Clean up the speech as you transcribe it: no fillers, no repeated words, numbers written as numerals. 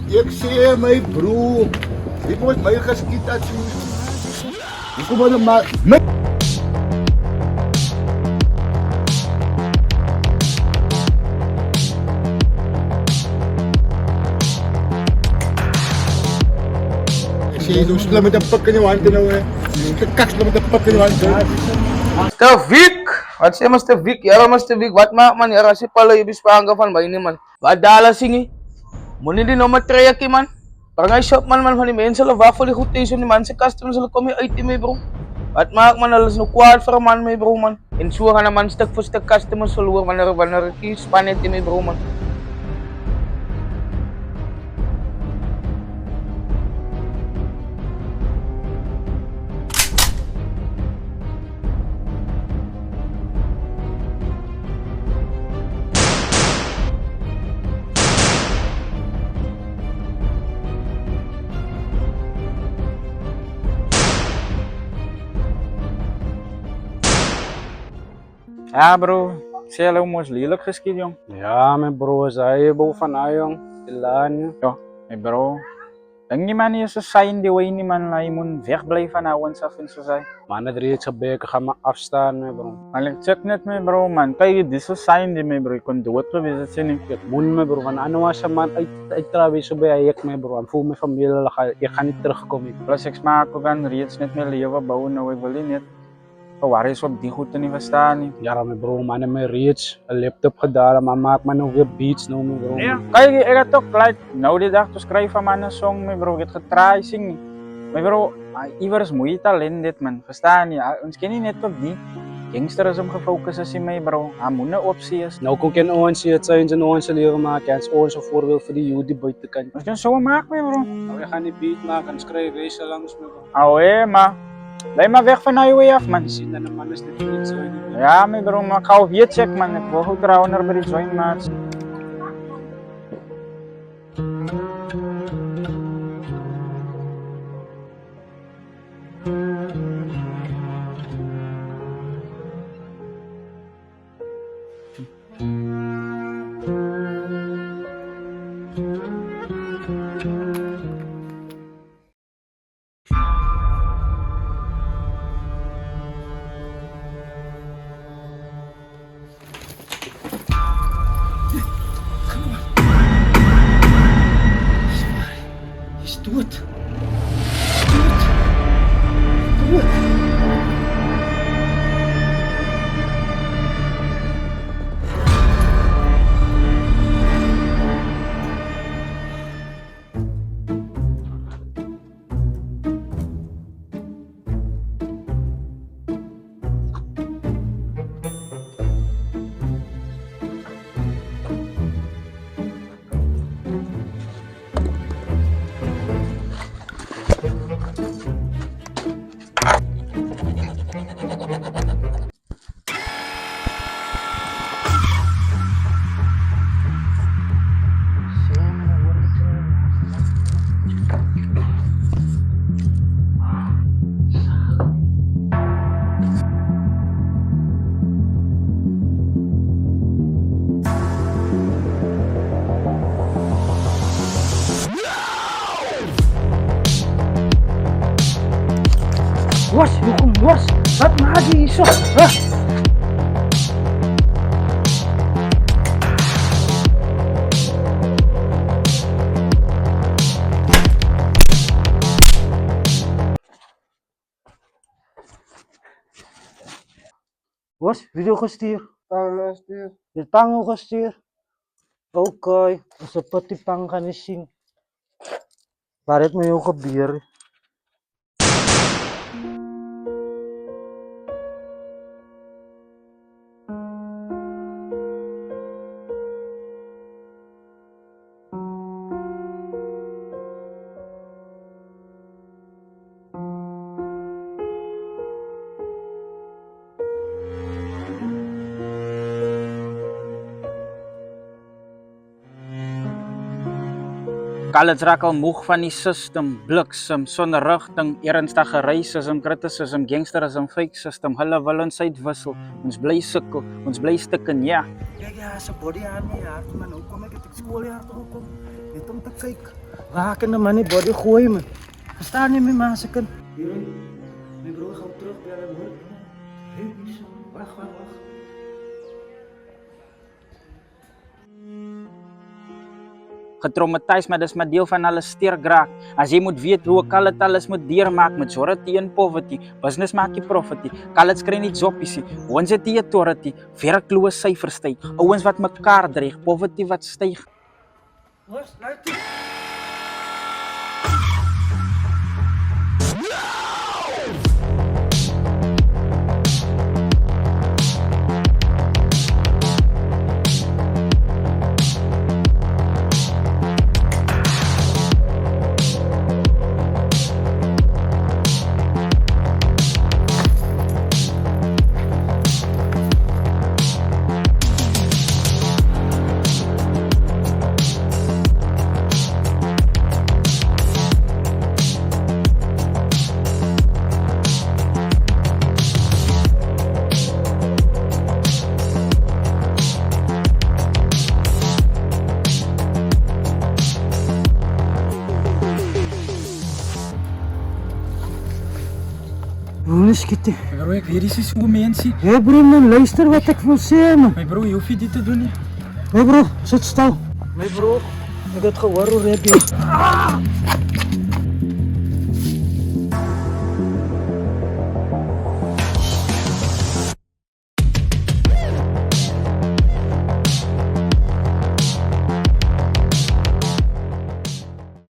Ik zie mijn broer. Ik moet mijn geschiet ik kom er maar. Ik zie je zo slim met een pak in je hand nou hè. Gekast met een pak in je hand. Mr. Vic! Wat sih Mr. Vic? Ya Mr. Vic, wat maak man? Ya kasi pala ibis pangga fan ba ini man? Badala singi. Muni di nomor 3 ki man. Parang shop man man men sa waffle rotation ni man sa customer sa komi item me bro. Wat maak man alas no quad for man me bro man. Ensure ka naman stuk for stuk customer sa luwar man na ki spanet me bro man. Ja bro, saya lang mo lilak sa skid yung. Ja, mijn bro, zei boven van ayong ilan. Yo, bro. Dan man je zo zijn die way ni man la imun wegblijven awan sa fin so sai. Mannen er iets gebeuren, ga maar afstaan, mijn bro. Malik check net me bro man. Kaya di so zijn die me bro kon dood ko bisa sini. Ik moet mijn bro, van ano was man uit trabi zo bij ik mijn bro. En voel mijn familie, ik ga niet terugkomen. Plus ik smaak ko gan reeds net me lewe bouwen na way bali net. Kawari so di goed ni vastaan. Ja, mijn bro, mannen mijn reeds een laptop gedaan, maar maak me nog weer beats nou, mijn bro. Ja, kaya ik toch like nou die dag to schrijven man een song me bro. Get getry sing. Me bro, iwers moet je talent dit man. Verstaan je? Ons ken je net op die. Gangster is om gefocust as my bro. Moet opsie is. Nou kon ik ons het zijn en ons leren maken. Het is ons een voorbeeld voor die jullie buitenkant. Als je zo maakt me bro. Nou, je gaat die beat maken en schrijven, wees langs me bro. Oh maar. Blijf maar weg van highway af man. Je ziet dat de man is dit niet zo. Ja me bro, maar ik hou weer check man. Ik wil goed trouwen naar bij die joint maats. Is dood. Dood. Dood. Was, hukum was. Wat maak je zo? Hah? Was, video gestuurd. Je tango gestuurd. Oké, als een pati pang kan je zien. Waar het mee gebeuren? College raak al moeg van die system, bliksem, sonder rigting, ernstige racism, criticism, gangsterism, fake system, hulle wil ons uitwissel, ons bly sukkel, ons bly stikken, ja. Kijk ja, zijn body aan mijn hart, man. Hoe kom ik het schooljaar toch ook om? Net om te kijken. Waar kan de man die body gooien, man? Verstaan je me, maaseken? Mijn broer gaat terug bellen, hoor. Hé, wacht. Getraumatiseerd, maar dis maar deel van hulle sterk raak. As jy moet weet hoe ek dit alles moet deurmaak met charity en poverty, business maak jy profit, college kry nie jobbies nie, ons het die authority, werkloos syfers styg, ouens wat mekaar dreig, poverty wat styg. Hoe skiet jy? My bro, ek weet dis so mensie. Hé bro, man, luister wat ek wil sê, man. My bro, jy hoef nie dit te doen nie. Hé bro, sit stil. My bro, ek het gehoor hoe rap jy.